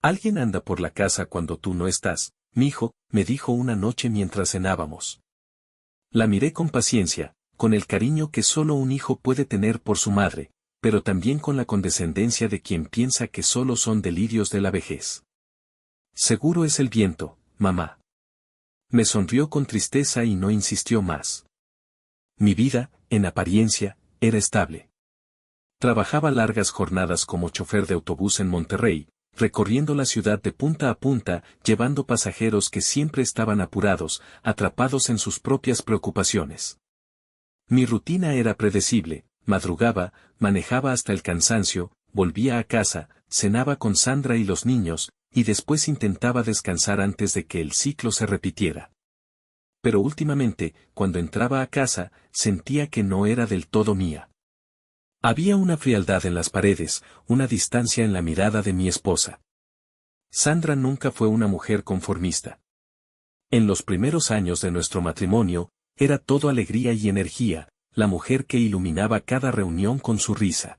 Alguien anda por la casa cuando tú no estás, mijo, me dijo una noche mientras cenábamos. La miré con paciencia, con el cariño que solo un hijo puede tener por su madre, pero también con la condescendencia de quien piensa que solo son delirios de la vejez. Seguro es el viento, mamá. Me sonrió con tristeza y no insistió más. Mi vida, en apariencia, era estable. Trabajaba largas jornadas como chofer de autobús en Monterrey, recorriendo la ciudad de punta a punta, llevando pasajeros que siempre estaban apurados, atrapados en sus propias preocupaciones. Mi rutina era predecible, madrugaba, manejaba hasta el cansancio, volvía a casa, cenaba con Sandra y los niños, y después intentaba descansar antes de que el ciclo se repitiera. Pero últimamente, cuando entraba a casa, sentía que no era del todo mía. Había una frialdad en las paredes, una distancia en la mirada de mi esposa. Sandra nunca fue una mujer conformista. En los primeros años de nuestro matrimonio, era todo alegría y energía, la mujer que iluminaba cada reunión con su risa.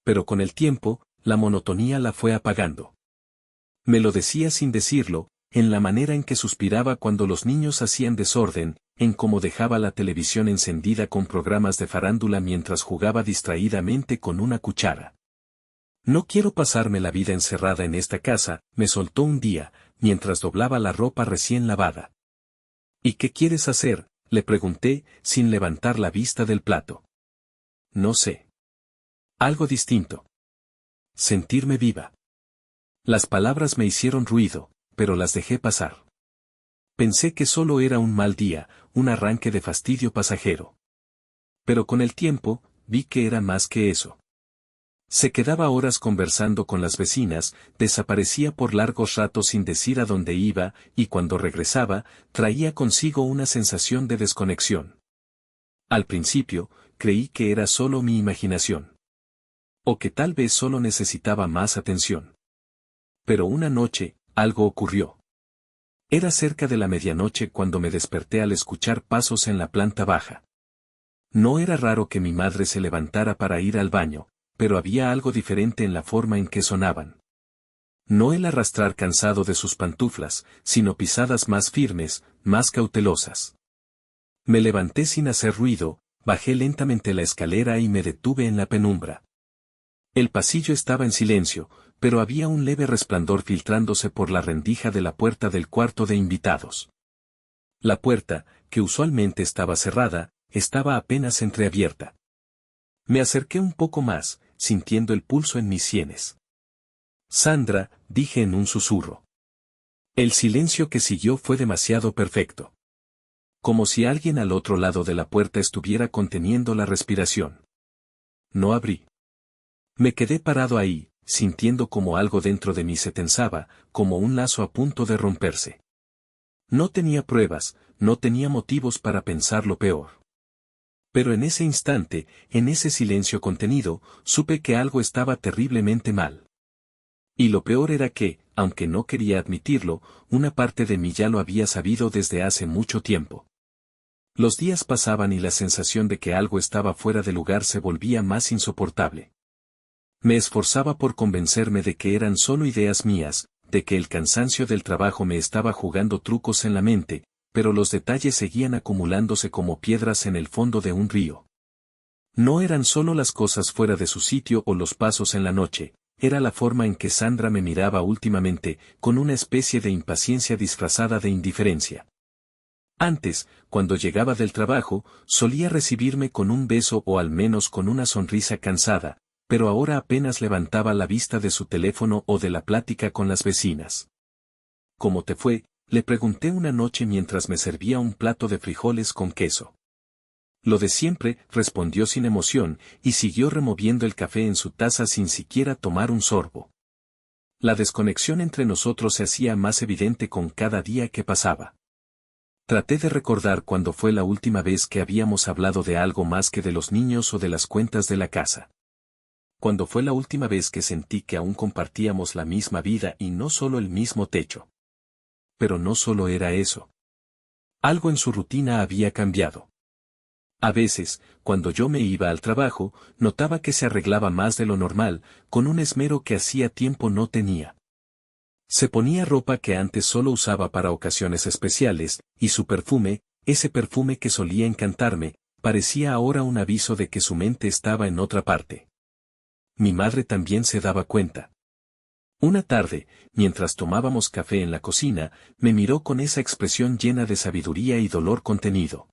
Pero con el tiempo, la monotonía la fue apagando. Me lo decía sin decirlo, en la manera en que suspiraba cuando los niños hacían desorden, en cómo dejaba la televisión encendida con programas de farándula mientras jugaba distraídamente con una cuchara. No quiero pasarme la vida encerrada en esta casa, me soltó un día, mientras doblaba la ropa recién lavada. ¿Y qué quieres hacer?, le pregunté, sin levantar la vista del plato. No sé. Algo distinto. Sentirme viva. Las palabras me hicieron ruido, pero las dejé pasar. Pensé que solo era un mal día, un arranque de fastidio pasajero. Pero con el tiempo, vi que era más que eso. Se quedaba horas conversando con las vecinas, desaparecía por largos ratos sin decir a dónde iba, y cuando regresaba, traía consigo una sensación de desconexión. Al principio, creí que era solo mi imaginación. O que tal vez solo necesitaba más atención. Pero una noche, algo ocurrió. Era cerca de la medianoche cuando me desperté al escuchar pasos en la planta baja. No era raro que mi madre se levantara para ir al baño, pero había algo diferente en la forma en que sonaban. No el arrastrar cansado de sus pantuflas, sino pisadas más firmes, más cautelosas. Me levanté sin hacer ruido, bajé lentamente la escalera y me detuve en la penumbra. El pasillo estaba en silencio, pero había un leve resplandor filtrándose por la rendija de la puerta del cuarto de invitados. La puerta, que usualmente estaba cerrada, estaba apenas entreabierta. Me acerqué un poco más, sintiendo el pulso en mis sienes. Sandra, dije en un susurro. El silencio que siguió fue demasiado perfecto. Como si alguien al otro lado de la puerta estuviera conteniendo la respiración. No abrí. Me quedé parado ahí, sintiendo como algo dentro de mí se tensaba, como un lazo a punto de romperse. No tenía pruebas, no tenía motivos para pensar lo peor. Pero en ese instante, en ese silencio contenido, supe que algo estaba terriblemente mal. Y lo peor era que, aunque no quería admitirlo, una parte de mí ya lo había sabido desde hace mucho tiempo. Los días pasaban y la sensación de que algo estaba fuera de lugar se volvía más insoportable. Me esforzaba por convencerme de que eran solo ideas mías, de que el cansancio del trabajo me estaba jugando trucos en la mente, pero los detalles seguían acumulándose como piedras en el fondo de un río. No eran solo las cosas fuera de su sitio o los pasos en la noche, era la forma en que Sandra me miraba últimamente, con una especie de impaciencia disfrazada de indiferencia. Antes, cuando llegaba del trabajo, solía recibirme con un beso o al menos con una sonrisa cansada, pero ahora apenas levantaba la vista de su teléfono o de la plática con las vecinas. ¿Cómo te fue?, le pregunté una noche mientras me servía un plato de frijoles con queso. Lo de siempre, respondió sin emoción, y siguió removiendo el café en su taza sin siquiera tomar un sorbo. La desconexión entre nosotros se hacía más evidente con cada día que pasaba. Traté de recordar cuándo fue la última vez que habíamos hablado de algo más que de los niños o de las cuentas de la casa. Cuándo fue la última vez que sentí que aún compartíamos la misma vida y no solo el mismo techo. Pero no solo era eso. Algo en su rutina había cambiado. A veces, cuando yo me iba al trabajo, notaba que se arreglaba más de lo normal, con un esmero que hacía tiempo no tenía. Se ponía ropa que antes solo usaba para ocasiones especiales, y su perfume, ese perfume que solía encantarme, parecía ahora un aviso de que su mente estaba en otra parte. Mi madre también se daba cuenta. Una tarde, mientras tomábamos café en la cocina, me miró con esa expresión llena de sabiduría y dolor contenido.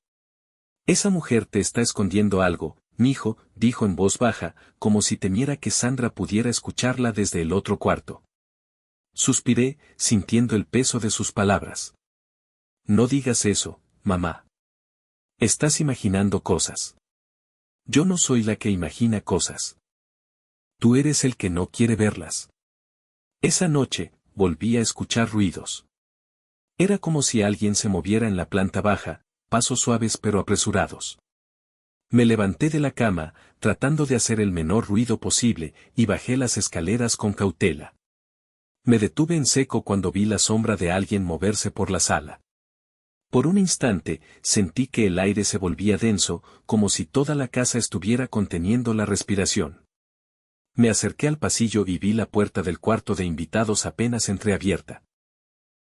Esa mujer te está escondiendo algo, mijo, dijo en voz baja, como si temiera que Sandra pudiera escucharla desde el otro cuarto. Suspiré, sintiendo el peso de sus palabras. No digas eso, mamá. Estás imaginando cosas. Yo no soy la que imagina cosas. Tú eres el que no quiere verlas. Esa noche, volví a escuchar ruidos. Era como si alguien se moviera en la planta baja, pasos suaves pero apresurados. Me levanté de la cama, tratando de hacer el menor ruido posible, y bajé las escaleras con cautela. Me detuve en seco cuando vi la sombra de alguien moverse por la sala. Por un instante, sentí que el aire se volvía denso, como si toda la casa estuviera conteniendo la respiración. Me acerqué al pasillo y vi la puerta del cuarto de invitados apenas entreabierta.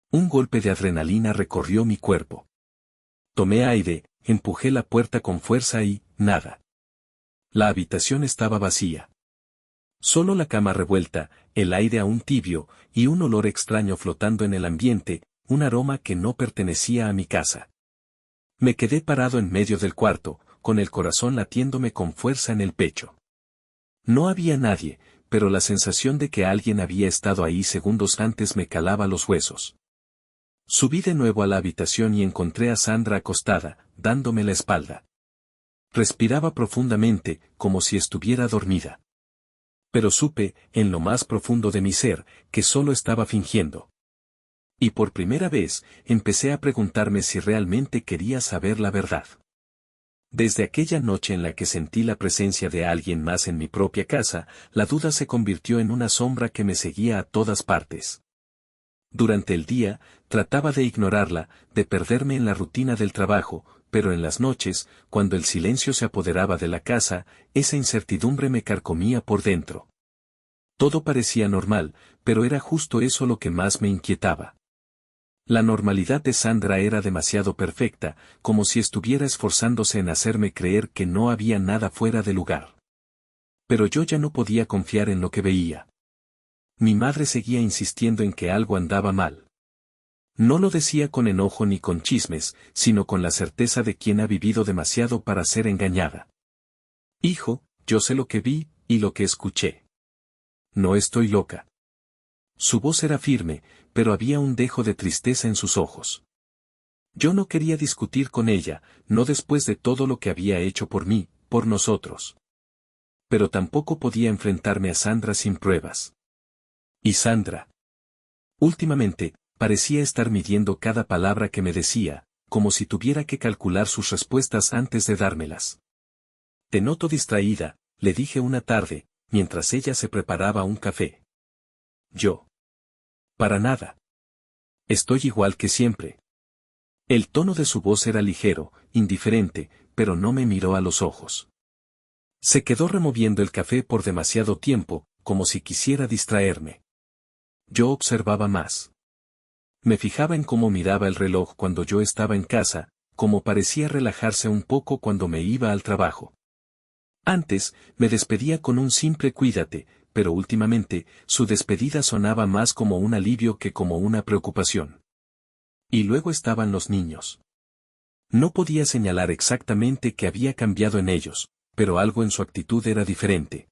Un golpe de adrenalina recorrió mi cuerpo. Tomé aire, empujé la puerta con fuerza y, nada. La habitación estaba vacía. Solo la cama revuelta, el aire aún tibio, y un olor extraño flotando en el ambiente, un aroma que no pertenecía a mi casa. Me quedé parado en medio del cuarto, con el corazón latiéndome con fuerza en el pecho. No había nadie, pero la sensación de que alguien había estado ahí segundos antes me calaba los huesos. Subí de nuevo a la habitación y encontré a Sandra acostada, dándome la espalda. Respiraba profundamente, como si estuviera dormida. Pero supe, en lo más profundo de mi ser, que solo estaba fingiendo. Y por primera vez, empecé a preguntarme si realmente quería saber la verdad. Desde aquella noche en la que sentí la presencia de alguien más en mi propia casa, la duda se convirtió en una sombra que me seguía a todas partes. Durante el día, trataba de ignorarla, de perderme en la rutina del trabajo, pero en las noches, cuando el silencio se apoderaba de la casa, esa incertidumbre me carcomía por dentro. Todo parecía normal, pero era justo eso lo que más me inquietaba. La normalidad de Sandra era demasiado perfecta, como si estuviera esforzándose en hacerme creer que no había nada fuera de lugar. Pero yo ya no podía confiar en lo que veía. Mi madre seguía insistiendo en que algo andaba mal. No lo decía con enojo ni con chismes, sino con la certeza de quien ha vivido demasiado para ser engañada. Hijo, yo sé lo que vi, y lo que escuché. No estoy loca. Su voz era firme, pero había un dejo de tristeza en sus ojos. Yo no quería discutir con ella, no después de todo lo que había hecho por mí, por nosotros. Pero tampoco podía enfrentarme a Sandra sin pruebas. Y Sandra. Últimamente, parecía estar midiendo cada palabra que me decía, como si tuviera que calcular sus respuestas antes de dármelas. Te noto distraída, le dije una tarde, mientras ella se preparaba un café. Yo. Para nada. Estoy igual que siempre. El tono de su voz era ligero, indiferente, pero no me miró a los ojos. Se quedó removiendo el café por demasiado tiempo, como si quisiera distraerme. Yo observaba más. Me fijaba en cómo miraba el reloj cuando yo estaba en casa, cómo parecía relajarse un poco cuando me iba al trabajo. Antes, me despedía con un simple cuídate, pero últimamente, su despedida sonaba más como un alivio que como una preocupación. Y luego estaban los niños. No podía señalar exactamente qué había cambiado en ellos, pero algo en su actitud era diferente.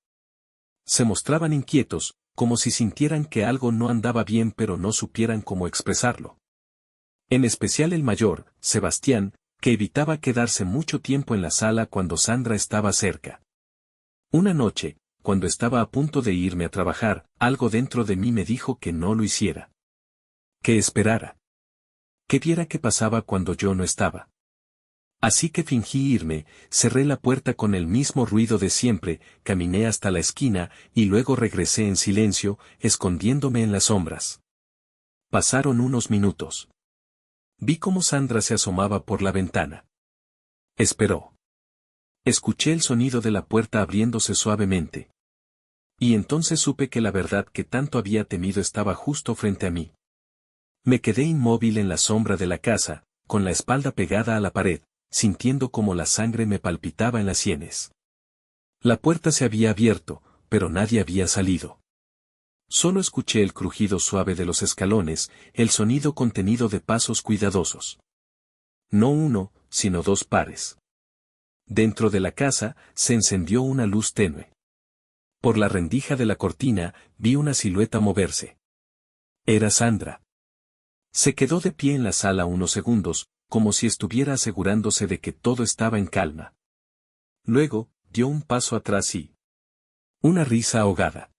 Se mostraban inquietos, como si sintieran que algo no andaba bien pero no supieran cómo expresarlo. En especial el mayor, Sebastián, que evitaba quedarse mucho tiempo en la sala cuando Sandra estaba cerca. Una noche, cuando estaba a punto de irme a trabajar, algo dentro de mí me dijo que no lo hiciera. Que esperara. Que viera qué pasaba cuando yo no estaba. Así que fingí irme, cerré la puerta con el mismo ruido de siempre, caminé hasta la esquina, y luego regresé en silencio, escondiéndome en las sombras. Pasaron unos minutos. Vi cómo Sandra se asomaba por la ventana. Esperó. Escuché el sonido de la puerta abriéndose suavemente. Y entonces supe que la verdad que tanto había temido estaba justo frente a mí. Me quedé inmóvil en la sombra de la casa, con la espalda pegada a la pared, sintiendo como la sangre me palpitaba en las sienes. La puerta se había abierto, pero nadie había salido. Solo escuché el crujido suave de los escalones, el sonido contenido de pasos cuidadosos. No uno, sino dos pares. Dentro de la casa, se encendió una luz tenue. Por la rendija de la cortina, vi una silueta moverse. Era Sandra. Se quedó de pie en la sala unos segundos, como si estuviera asegurándose de que todo estaba en calma. Luego, dio un paso atrás y... una risa ahogada.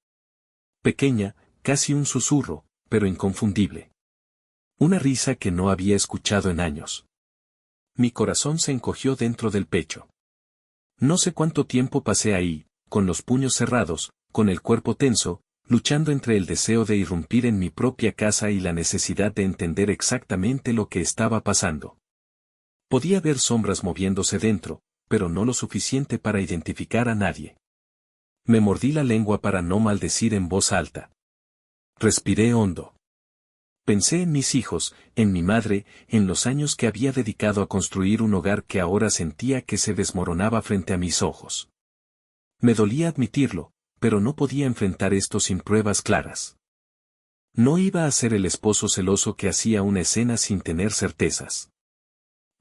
Pequeña, casi un susurro, pero inconfundible. Una risa que no había escuchado en años. Mi corazón se encogió dentro del pecho. No sé cuánto tiempo pasé ahí, con los puños cerrados, con el cuerpo tenso, luchando entre el deseo de irrumpir en mi propia casa y la necesidad de entender exactamente lo que estaba pasando. Podía ver sombras moviéndose dentro, pero no lo suficiente para identificar a nadie. Me mordí la lengua para no maldecir en voz alta. Respiré hondo. Pensé en mis hijos, en mi madre, en los años que había dedicado a construir un hogar que ahora sentía que se desmoronaba frente a mis ojos. Me dolía admitirlo, pero no podía enfrentar esto sin pruebas claras. No iba a ser el esposo celoso que hacía una escena sin tener certezas.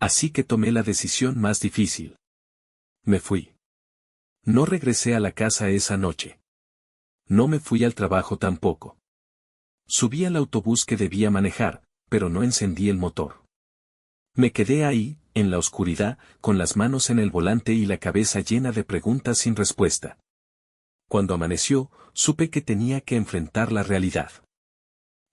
Así que tomé la decisión más difícil. Me fui. No regresé a la casa esa noche. No me fui al trabajo tampoco. Subí al autobús que debía manejar, pero no encendí el motor. Me quedé ahí, en la oscuridad, con las manos en el volante y la cabeza llena de preguntas sin respuesta. Cuando amaneció, supe que tenía que enfrentar la realidad.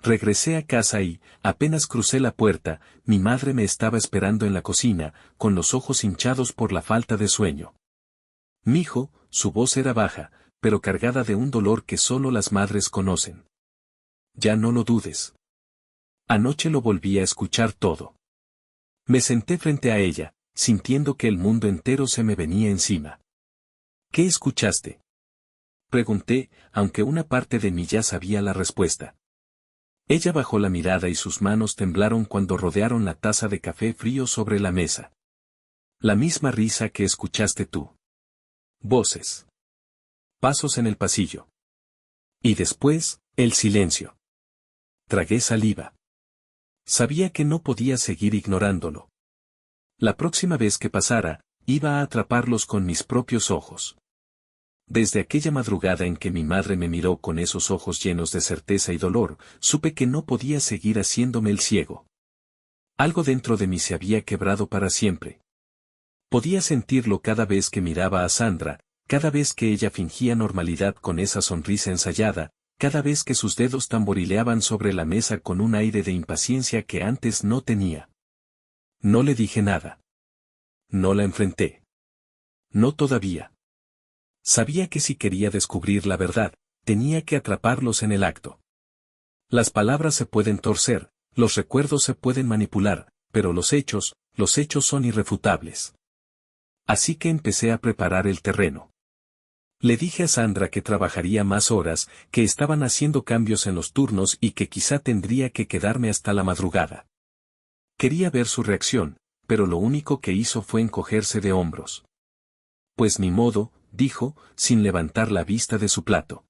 Regresé a casa y, apenas crucé la puerta, mi madre me estaba esperando en la cocina, con los ojos hinchados por la falta de sueño. Mijo, su voz era baja, pero cargada de un dolor que solo las madres conocen. Ya no lo dudes. Anoche lo volví a escuchar todo. Me senté frente a ella, sintiendo que el mundo entero se me venía encima. ¿Qué escuchaste? Pregunté, aunque una parte de mí ya sabía la respuesta. Ella bajó la mirada y sus manos temblaron cuando rodearon la taza de café frío sobre la mesa. La misma risa que escuchaste tú. Voces. Pasos en el pasillo. Y después, el silencio. Tragué saliva. Sabía que no podía seguir ignorándolo. La próxima vez que pasara, iba a atraparlos con mis propios ojos. Desde aquella madrugada en que mi madre me miró con esos ojos llenos de certeza y dolor, supe que no podía seguir haciéndome el ciego. Algo dentro de mí se había quebrado para siempre. Podía sentirlo cada vez que miraba a Sandra, cada vez que ella fingía normalidad con esa sonrisa ensayada, cada vez que sus dedos tamborileaban sobre la mesa con un aire de impaciencia que antes no tenía. No le dije nada. No la enfrenté. No todavía. Sabía que si quería descubrir la verdad, tenía que atraparlos en el acto. Las palabras se pueden torcer, los recuerdos se pueden manipular, pero los hechos son irrefutables. Así que empecé a preparar el terreno. Le dije a Sandra que trabajaría más horas, que estaban haciendo cambios en los turnos y que quizá tendría que quedarme hasta la madrugada. Quería ver su reacción, pero lo único que hizo fue encogerse de hombros. Pues ni modo, dijo, sin levantar la vista de su plato.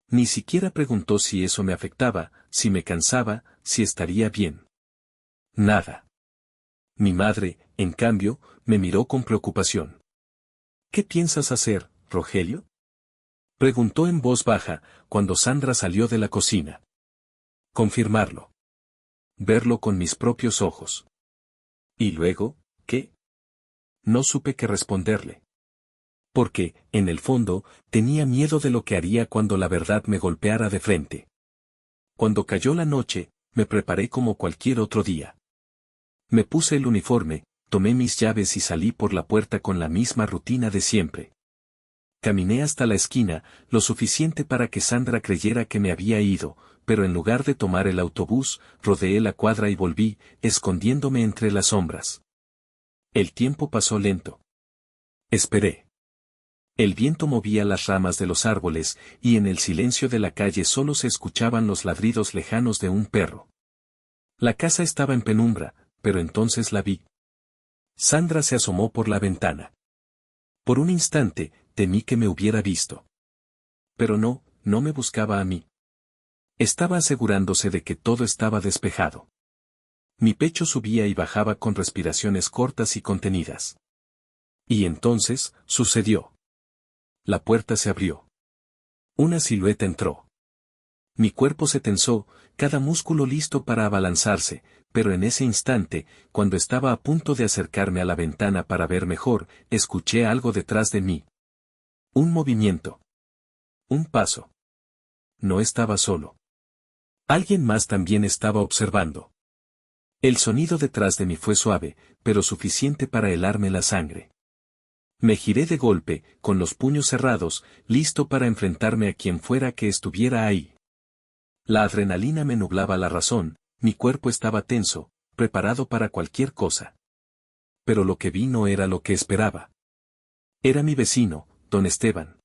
Ni siquiera preguntó si eso me afectaba, si me cansaba, si estaría bien. Nada. Mi madre, en cambio, me miró con preocupación. ¿Qué piensas hacer, Rogelio? Preguntó en voz baja, cuando Sandra salió de la cocina. Confirmarlo. Verlo con mis propios ojos. ¿Y luego, qué? No supe qué responderle. Porque, en el fondo, tenía miedo de lo que haría cuando la verdad me golpeara de frente. Cuando cayó la noche, me preparé como cualquier otro día. Me puse el uniforme, tomé mis llaves y salí por la puerta con la misma rutina de siempre. Caminé hasta la esquina, lo suficiente para que Sandra creyera que me había ido, pero en lugar de tomar el autobús, rodeé la cuadra y volví, escondiéndome entre las sombras. El tiempo pasó lento. Esperé. El viento movía las ramas de los árboles, y en el silencio de la calle solo se escuchaban los ladridos lejanos de un perro. La casa estaba en penumbra, pero entonces la vi. Sandra se asomó por la ventana. Por un instante, temí que me hubiera visto. Pero no me buscaba a mí. Estaba asegurándose de que todo estaba despejado. Mi pecho subía y bajaba con respiraciones cortas y contenidas. Y entonces, sucedió. La puerta se abrió. Una silueta entró. Mi cuerpo se tensó, cada músculo listo para abalanzarse, pero en ese instante, cuando estaba a punto de acercarme a la ventana para ver mejor, escuché algo detrás de mí. Un movimiento. Un paso. No estaba solo. Alguien más también estaba observando. El sonido detrás de mí fue suave, pero suficiente para helarme la sangre. Me giré de golpe, con los puños cerrados, listo para enfrentarme a quien fuera que estuviera ahí. La adrenalina me nublaba la razón, mi cuerpo estaba tenso, preparado para cualquier cosa. Pero lo que vi no era lo que esperaba. Era mi vecino, don Esteban.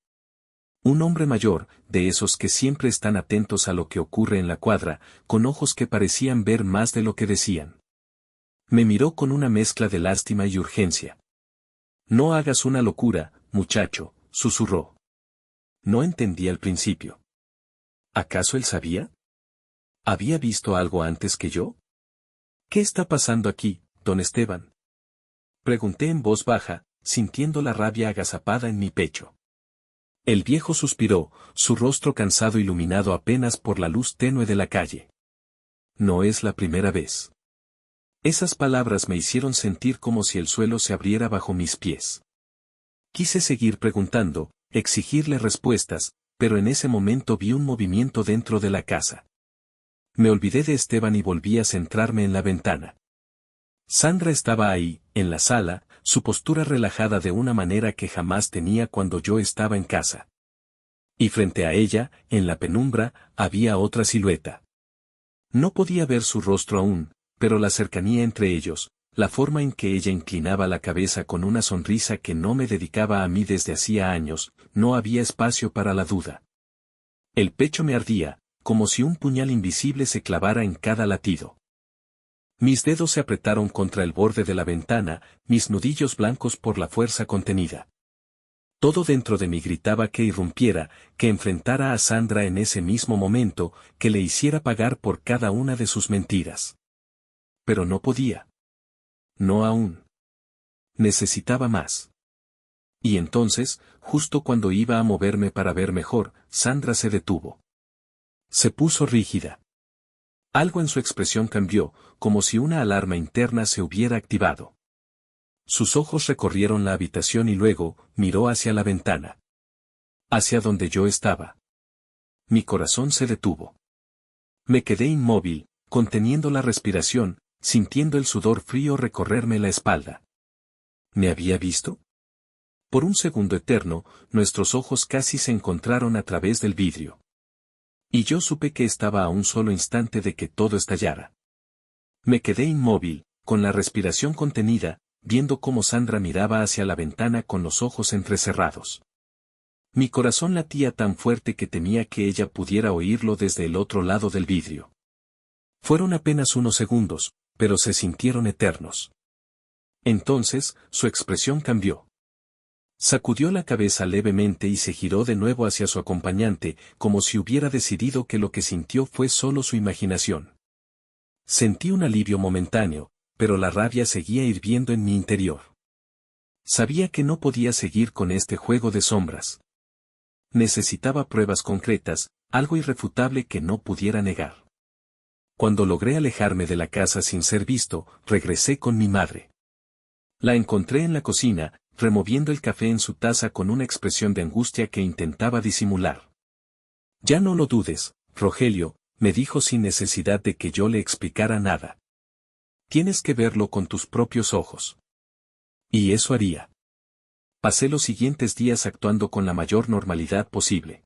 Un hombre mayor, de esos que siempre están atentos a lo que ocurre en la cuadra, con ojos que parecían ver más de lo que decían. Me miró con una mezcla de lástima y urgencia. No hagas una locura, muchacho, susurró. No entendí al principio. ¿Acaso él sabía? ¿Había visto algo antes que yo? ¿Qué está pasando aquí, don Esteban? Pregunté en voz baja, sintiendo la rabia agazapada en mi pecho. El viejo suspiró, su rostro cansado iluminado apenas por la luz tenue de la calle. No es la primera vez. Esas palabras me hicieron sentir como si el suelo se abriera bajo mis pies. Quise seguir preguntando, exigirle respuestas, pero en ese momento vi un movimiento dentro de la casa. Me olvidé de Esteban y volví a centrarme en la ventana. Sandra estaba ahí, en la sala, su postura relajada de una manera que jamás tenía cuando yo estaba en casa. Y frente a ella, en la penumbra, había otra silueta. No podía ver su rostro aún, pero la cercanía entre ellos, la forma en que ella inclinaba la cabeza con una sonrisa que no me dedicaba a mí desde hacía años, no había espacio para la duda. El pecho me ardía, como si un puñal invisible se clavara en cada latido. Mis dedos se apretaron contra el borde de la ventana, mis nudillos blancos por la fuerza contenida. Todo dentro de mí gritaba que irrumpiera, que enfrentara a Sandra en ese mismo momento, que le hiciera pagar por cada una de sus mentiras. Pero no podía. No aún. Necesitaba más. Y entonces, justo cuando iba a moverme para ver mejor, Sandra se detuvo. Se puso rígida. Algo en su expresión cambió, como si una alarma interna se hubiera activado. Sus ojos recorrieron la habitación y luego, miró hacia la ventana. Hacia donde yo estaba. Mi corazón se detuvo. Me quedé inmóvil, conteniendo la respiración, sintiendo el sudor frío recorrerme la espalda. ¿Me había visto? Por un segundo eterno, nuestros ojos casi se encontraron a través del vidrio. Y yo supe que estaba a un solo instante de que todo estallara. Me quedé inmóvil, con la respiración contenida, viendo cómo Sandra miraba hacia la ventana con los ojos entrecerrados. Mi corazón latía tan fuerte que temía que ella pudiera oírlo desde el otro lado del vidrio. Fueron apenas unos segundos, pero se sintieron eternos. Entonces, su expresión cambió. Sacudió la cabeza levemente y se giró de nuevo hacia su acompañante, como si hubiera decidido que lo que sintió fue solo su imaginación. Sentí un alivio momentáneo, pero la rabia seguía hirviendo en mi interior. Sabía que no podía seguir con este juego de sombras. Necesitaba pruebas concretas, algo irrefutable que no pudiera negar. Cuando logré alejarme de la casa sin ser visto, regresé con mi madre. La encontré en la cocina, removiendo el café en su taza con una expresión de angustia que intentaba disimular. Ya no lo dudes, Rogelio, me dijo sin necesidad de que yo le explicara nada. Tienes que verlo con tus propios ojos. Y eso haría. Pasé los siguientes días actuando con la mayor normalidad posible.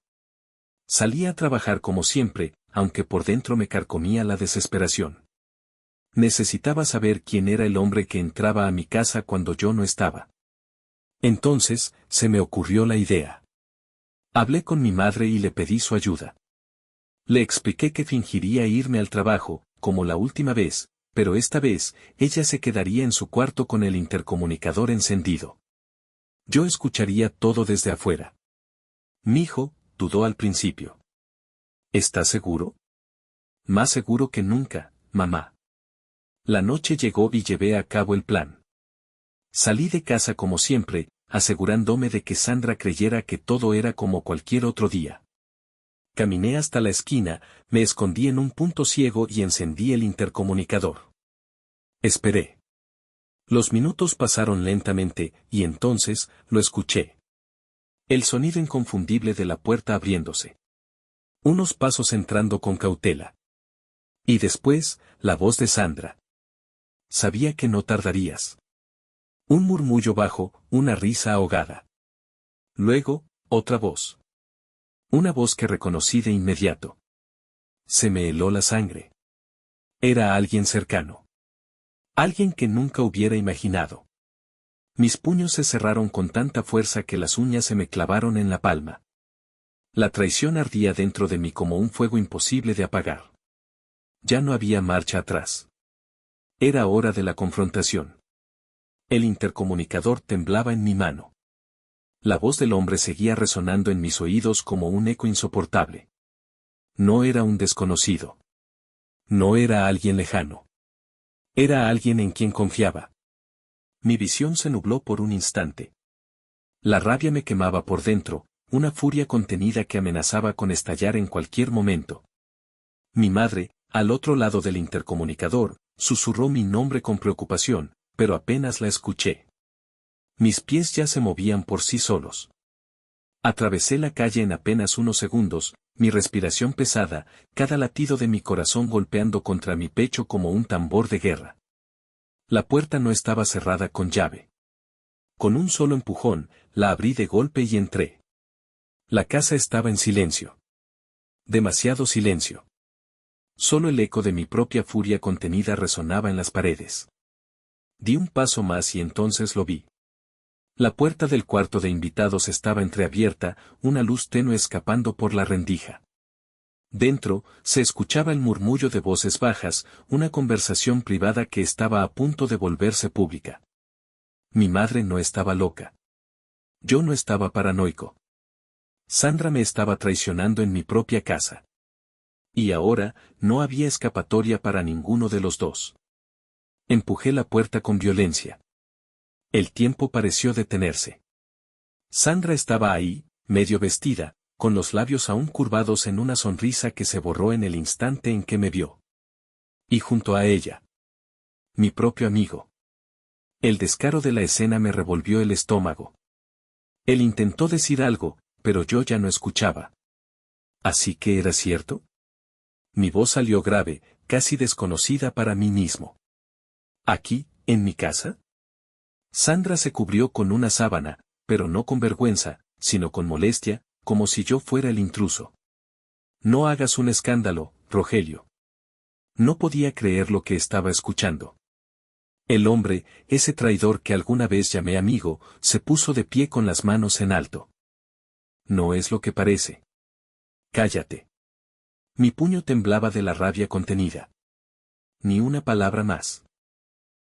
Salí a trabajar como siempre, aunque por dentro me carcomía la desesperación. Necesitaba saber quién era el hombre que entraba a mi casa cuando yo no estaba. Entonces, se me ocurrió la idea. Hablé con mi madre y le pedí su ayuda. Le expliqué que fingiría irme al trabajo, como la última vez, pero esta vez, ella se quedaría en su cuarto con el intercomunicador encendido. Yo escucharía todo desde afuera. Mi hijo dudó al principio. ¿Estás seguro? Más seguro que nunca, mamá. La noche llegó y llevé a cabo el plan. Salí de casa como siempre, asegurándome de que Sandra creyera que todo era como cualquier otro día. Caminé hasta la esquina, me escondí en un punto ciego y encendí el intercomunicador. Esperé. Los minutos pasaron lentamente, y entonces, lo escuché. El sonido inconfundible de la puerta abriéndose. Unos pasos entrando con cautela. Y después, la voz de Sandra. Sabía que no tardarías. Un murmullo bajo, una risa ahogada. Luego, otra voz. Una voz que reconocí de inmediato. Se me heló la sangre. Era alguien cercano. Alguien que nunca hubiera imaginado. Mis puños se cerraron con tanta fuerza que las uñas se me clavaron en la palma. La traición ardía dentro de mí como un fuego imposible de apagar. Ya no había marcha atrás. Era hora de la confrontación. El intercomunicador temblaba en mi mano. La voz del hombre seguía resonando en mis oídos como un eco insoportable. No era un desconocido. No era alguien lejano. Era alguien en quien confiaba. Mi visión se nubló por un instante. La rabia me quemaba por dentro, una furia contenida que amenazaba con estallar en cualquier momento. Mi madre, al otro lado del intercomunicador, susurró mi nombre con preocupación, pero apenas la escuché. Mis pies ya se movían por sí solos. Atravesé la calle en apenas unos segundos, mi respiración pesada, cada latido de mi corazón golpeando contra mi pecho como un tambor de guerra. La puerta no estaba cerrada con llave. Con un solo empujón, la abrí de golpe y entré. La casa estaba en silencio. Demasiado silencio. Solo el eco de mi propia furia contenida resonaba en las paredes. Di un paso más y entonces lo vi. La puerta del cuarto de invitados estaba entreabierta, una luz tenue escapando por la rendija. Dentro, se escuchaba el murmullo de voces bajas, una conversación privada que estaba a punto de volverse pública. Mi madre no estaba loca. Yo no estaba paranoico. Sandra me estaba traicionando en mi propia casa. Y ahora, no había escapatoria para ninguno de los dos. Empujé la puerta con violencia. El tiempo pareció detenerse. Sandra estaba ahí, medio vestida, con los labios aún curvados en una sonrisa que se borró en el instante en que me vio. Y junto a ella, mi propio amigo. El descaro de la escena me revolvió el estómago. Él intentó decir algo, pero yo ya no escuchaba. ¿Así que era cierto? Mi voz salió grave, casi desconocida para mí mismo. ¿Aquí, en mi casa? Sandra se cubrió con una sábana, pero no con vergüenza, sino con molestia, como si yo fuera el intruso. No hagas un escándalo, Rogelio. No podía creer lo que estaba escuchando. El hombre, ese traidor que alguna vez llamé amigo, se puso de pie con las manos en alto. No es lo que parece. Cállate. Mi puño temblaba de la rabia contenida. Ni una palabra más.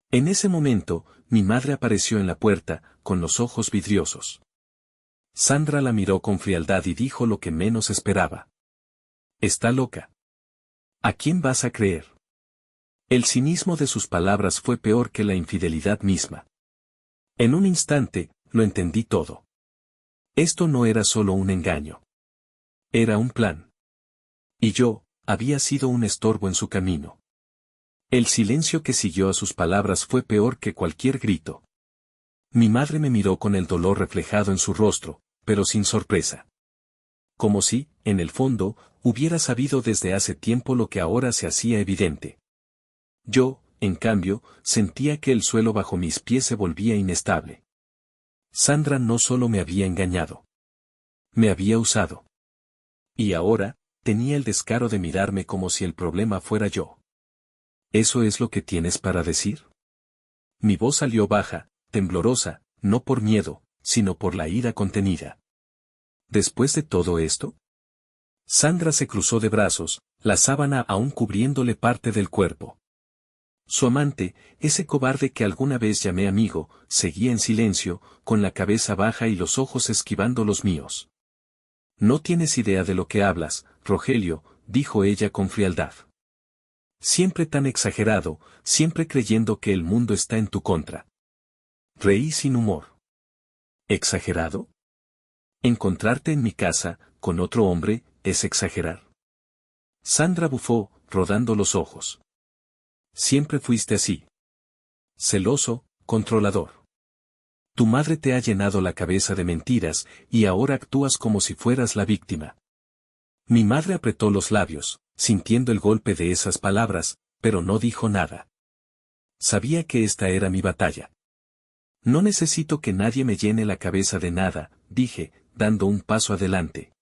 En ese momento, mi madre apareció en la puerta, con los ojos vidriosos. Sandra la miró con frialdad y dijo lo que menos esperaba. Está loca. ¿A quién vas a creer? El cinismo de sus palabras fue peor que la infidelidad misma. En un instante, lo entendí todo. Esto no era solo un engaño. Era un plan. Y yo, había sido un estorbo en su camino. El silencio que siguió a sus palabras fue peor que cualquier grito. Mi madre me miró con el dolor reflejado en su rostro, pero sin sorpresa. Como si, en el fondo, hubiera sabido desde hace tiempo lo que ahora se hacía evidente. Yo, en cambio, sentía que el suelo bajo mis pies se volvía inestable. Sandra no solo me había engañado. Me había usado. Y ahora, tenía el descaro de mirarme como si el problema fuera yo. ¿Eso es lo que tienes para decir? Mi voz salió baja, temblorosa, no por miedo, sino por la ira contenida. Después de todo esto, Sandra se cruzó de brazos, la sábana aún cubriéndole parte del cuerpo. Su amante, ese cobarde que alguna vez llamé amigo, seguía en silencio, con la cabeza baja y los ojos esquivando los míos. No tienes idea de lo que hablas, Rogelio, dijo ella con frialdad. Siempre tan exagerado, siempre creyendo que el mundo está en tu contra. Reí sin humor. ¿Exagerado? Encontrarte en mi casa, con otro hombre, es exagerar. Sandra bufó, rodando los ojos. Siempre fuiste así. Celoso, controlador. Tu madre te ha llenado la cabeza de mentiras, y ahora actúas como si fueras la víctima. Mi madre apretó los labios, sintiendo el golpe de esas palabras, pero no dijo nada. Sabía que esta era mi batalla. No necesito que nadie me llene la cabeza de nada, dije, dando un paso adelante.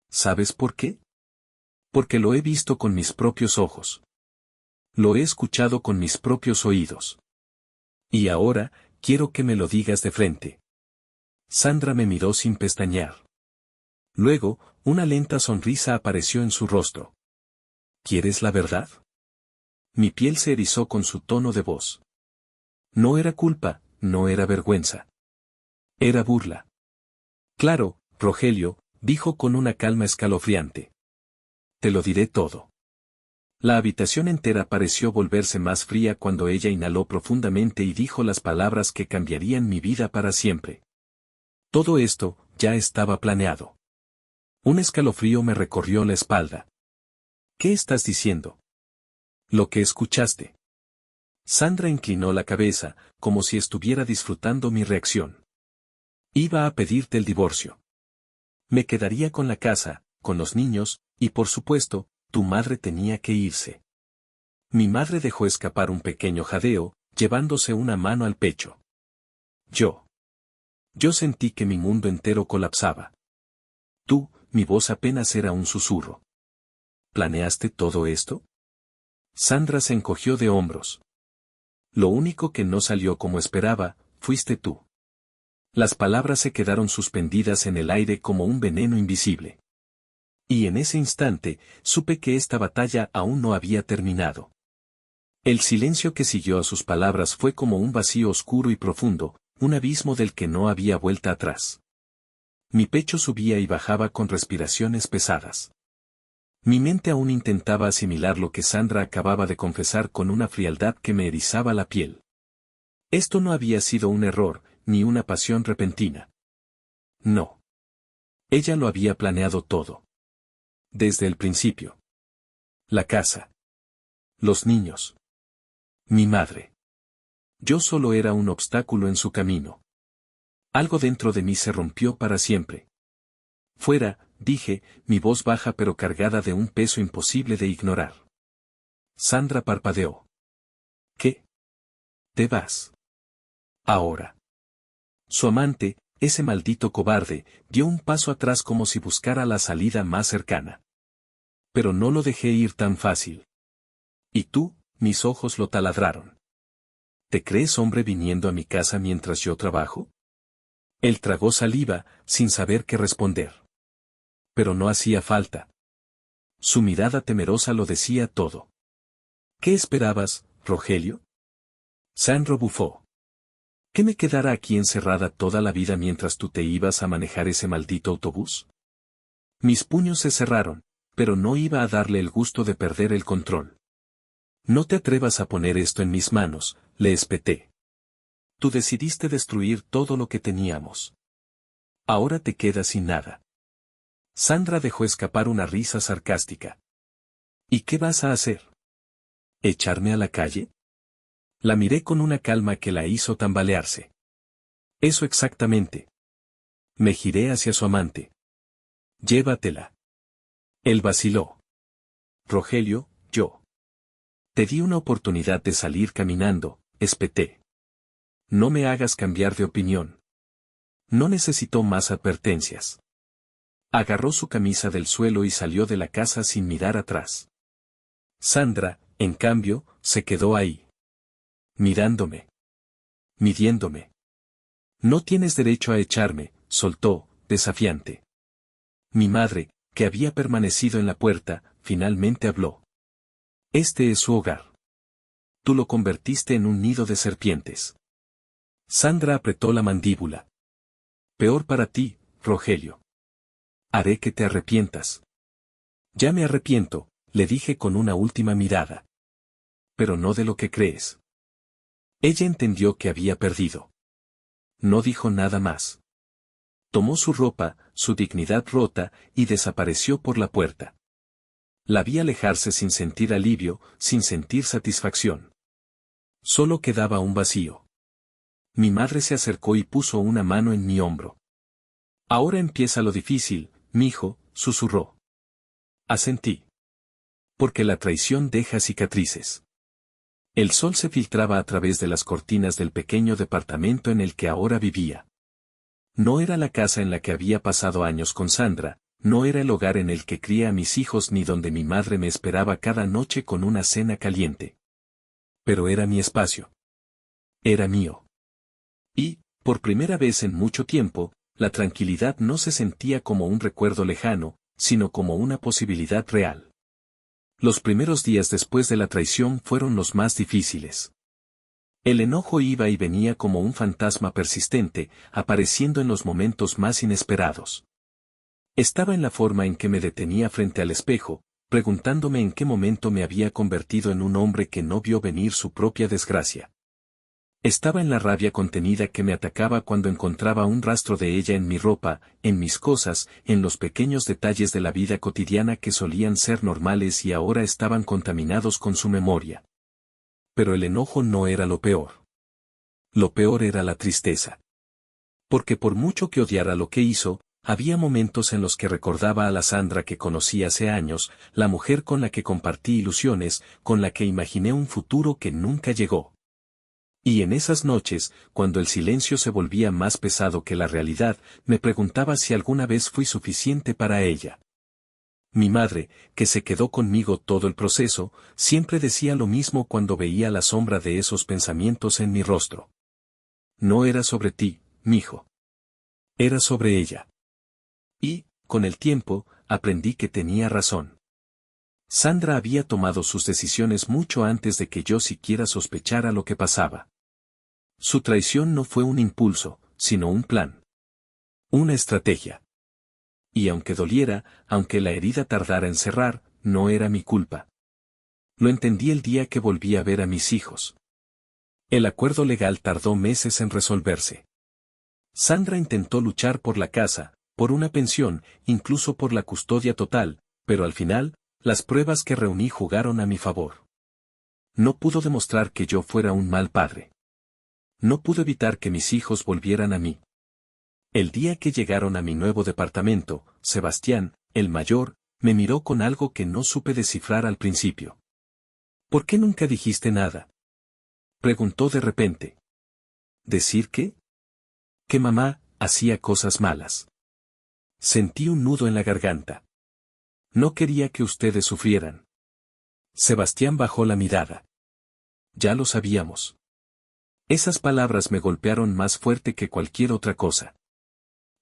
¿Sabes por qué? Porque lo he visto con mis propios ojos. Lo he escuchado con mis propios oídos. Y ahora, quiero que me lo digas de frente. Sandra me miró sin pestañear. Luego, una lenta sonrisa apareció en su rostro. ¿Quieres la verdad? Mi piel se erizó con su tono de voz. No era culpa, no era vergüenza. Era burla. Claro, Rogelio, dijo con una calma escalofriante. Te lo diré todo. La habitación entera pareció volverse más fría cuando ella inhaló profundamente y dijo las palabras que cambiarían mi vida para siempre. Todo esto, ya estaba planeado. Un escalofrío me recorrió la espalda. ¿Qué estás diciendo? Lo que escuchaste. Sandra inclinó la cabeza, como si estuviera disfrutando mi reacción. Iba a pedirte el divorcio. Me quedaría con la casa, con los niños, y por supuesto, tu madre tenía que irse. Mi madre dejó escapar un pequeño jadeo, llevándose una mano al pecho. Yo sentí que mi mundo entero colapsaba. Tú, mi voz apenas era un susurro. ¿Planeaste todo esto? Sandra se encogió de hombros. Lo único que no salió como esperaba, fuiste tú. Las palabras se quedaron suspendidas en el aire como un veneno invisible. Y en ese instante, supe que esta batalla aún no había terminado. El silencio que siguió a sus palabras fue como un vacío oscuro y profundo, un abismo del que no había vuelta atrás. Mi pecho subía y bajaba con respiraciones pesadas. Mi mente aún intentaba asimilar lo que Sandra acababa de confesar con una frialdad que me erizaba la piel. Esto no había sido un error, ni una pasión repentina. No. Ella lo había planeado todo. Desde el principio. La casa. Los niños. Mi madre. Yo solo era un obstáculo en su camino. Algo dentro de mí se rompió para siempre. Fuera, dije, mi voz baja pero cargada de un peso imposible de ignorar. Sandra parpadeó. ¿Qué? ¿Te vas? Ahora. Su amante, ese maldito cobarde, dio un paso atrás como si buscara la salida más cercana. Pero no lo dejé ir tan fácil. ¿Y tú? Mis ojos lo taladraron. ¿Te crees hombre viniendo a mi casa mientras yo trabajo? Él tragó saliva, sin saber qué responder. Pero no hacía falta. Su mirada temerosa lo decía todo. ¿Qué esperabas, Rogelio? Sandra bufó. ¿Que me quedara aquí encerrada toda la vida mientras tú te ibas a manejar ese maldito autobús? Mis puños se cerraron, pero no iba a darle el gusto de perder el control. No te atrevas a poner esto en mis manos, le espeté. Tú decidiste destruir todo lo que teníamos. Ahora te quedas sin nada. Sandra dejó escapar una risa sarcástica. ¿Y qué vas a hacer? ¿Echarme a la calle? La miré con una calma que la hizo tambalearse. Eso exactamente. Me giré hacia su amante. Llévatela. Él vaciló. Rogelio, yo. Te di una oportunidad de salir caminando, espeté. No me hagas cambiar de opinión. No necesito más advertencias. Agarró su camisa del suelo y salió de la casa sin mirar atrás. Sandra, en cambio, se quedó ahí. Mirándome. Midiéndome. No tienes derecho a echarme, soltó, desafiante. Mi madre, que había permanecido en la puerta, finalmente habló. Este es su hogar. Tú lo convertiste en un nido de serpientes. Sandra apretó la mandíbula. Peor para ti, Rogelio. Haré que te arrepientas. Ya me arrepiento, le dije con una última mirada. Pero no de lo que crees. Ella entendió que había perdido. No dijo nada más. Tomó su ropa, su dignidad rota, y desapareció por la puerta. La vi alejarse sin sentir alivio, sin sentir satisfacción. Solo quedaba un vacío. Mi madre se acercó y puso una mano en mi hombro. Ahora empieza lo difícil, mijo, susurró. Asentí. Porque la traición deja cicatrices. El sol se filtraba a través de las cortinas del pequeño departamento en el que ahora vivía. No era la casa en la que había pasado años con Sandra, no era el hogar en el que cría a mis hijos ni donde mi madre me esperaba cada noche con una cena caliente. Pero era mi espacio. Era mío. Y, por primera vez en mucho tiempo, la tranquilidad no se sentía como un recuerdo lejano, sino como una posibilidad real. Los primeros días después de la traición fueron los más difíciles. El enojo iba y venía como un fantasma persistente, apareciendo en los momentos más inesperados. Estaba en la forma en que me detenía frente al espejo, preguntándome en qué momento me había convertido en un hombre que no vio venir su propia desgracia. Estaba en la rabia contenida que me atacaba cuando encontraba un rastro de ella en mi ropa, en mis cosas, en los pequeños detalles de la vida cotidiana que solían ser normales y ahora estaban contaminados con su memoria. Pero el enojo no era lo peor. Lo peor era la tristeza. Porque por mucho que odiara lo que hizo, había momentos en los que recordaba a la Sandra que conocí hace años, la mujer con la que compartí ilusiones, con la que imaginé un futuro que nunca llegó. Y en esas noches, cuando el silencio se volvía más pesado que la realidad, me preguntaba si alguna vez fui suficiente para ella. Mi madre, que se quedó conmigo todo el proceso, siempre decía lo mismo cuando veía la sombra de esos pensamientos en mi rostro. No era sobre ti, mijo. Era sobre ella. Y, con el tiempo, aprendí que tenía razón. Sandra había tomado sus decisiones mucho antes de que yo siquiera sospechara lo que pasaba. Su traición no fue un impulso, sino un plan. Una estrategia. Y aunque doliera, aunque la herida tardara en cerrar, no era mi culpa. Lo entendí el día que volví a ver a mis hijos. El acuerdo legal tardó meses en resolverse. Sandra intentó luchar por la casa, por una pensión, incluso por la custodia total, pero al final, las pruebas que reuní jugaron a mi favor. No pudo demostrar que yo fuera un mal padre. No pudo evitar que mis hijos volvieran a mí. El día que llegaron a mi nuevo departamento, Sebastián, el mayor, me miró con algo que no supe descifrar al principio. ¿Por qué nunca dijiste nada? Preguntó de repente. ¿Decir qué? Que mamá hacía cosas malas. Sentí un nudo en la garganta. No quería que ustedes sufrieran. Sebastián bajó la mirada. Ya lo sabíamos. Esas palabras me golpearon más fuerte que cualquier otra cosa.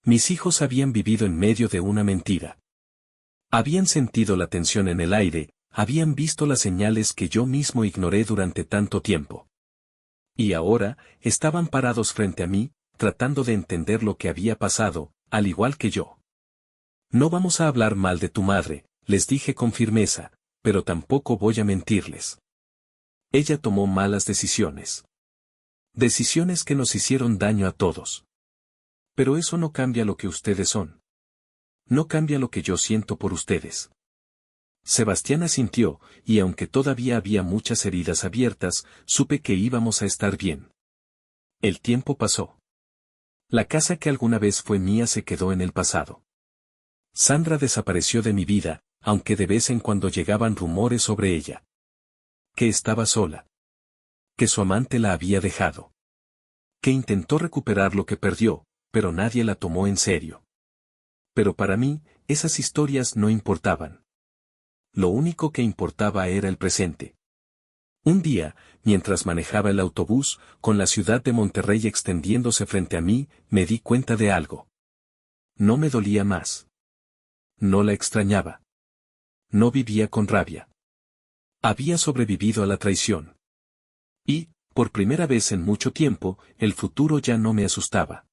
Mis hijos habían vivido en medio de una mentira. Habían sentido la tensión en el aire, habían visto las señales que yo mismo ignoré durante tanto tiempo. Y ahora, estaban parados frente a mí, tratando de entender lo que había pasado, al igual que yo. No vamos a hablar mal de tu madre, les dije con firmeza, pero tampoco voy a mentirles. Ella tomó malas decisiones. Decisiones que nos hicieron daño a todos. Pero eso no cambia lo que ustedes son. No cambia lo que yo siento por ustedes. Sebastián asintió, y aunque todavía había muchas heridas abiertas, supe que íbamos a estar bien. El tiempo pasó. La casa que alguna vez fue mía se quedó en el pasado. Sandra desapareció de mi vida, aunque de vez en cuando llegaban rumores sobre ella. Que estaba sola. Que su amante la había dejado. Que intentó recuperar lo que perdió, pero nadie la tomó en serio. Pero para mí, esas historias no importaban. Lo único que importaba era el presente. Un día, mientras manejaba el autobús, con la ciudad de Monterrey extendiéndose frente a mí, me di cuenta de algo. No me dolía más. No la extrañaba. No vivía con rabia. Había sobrevivido a la traición. Y, por primera vez en mucho tiempo, el futuro ya no me asustaba.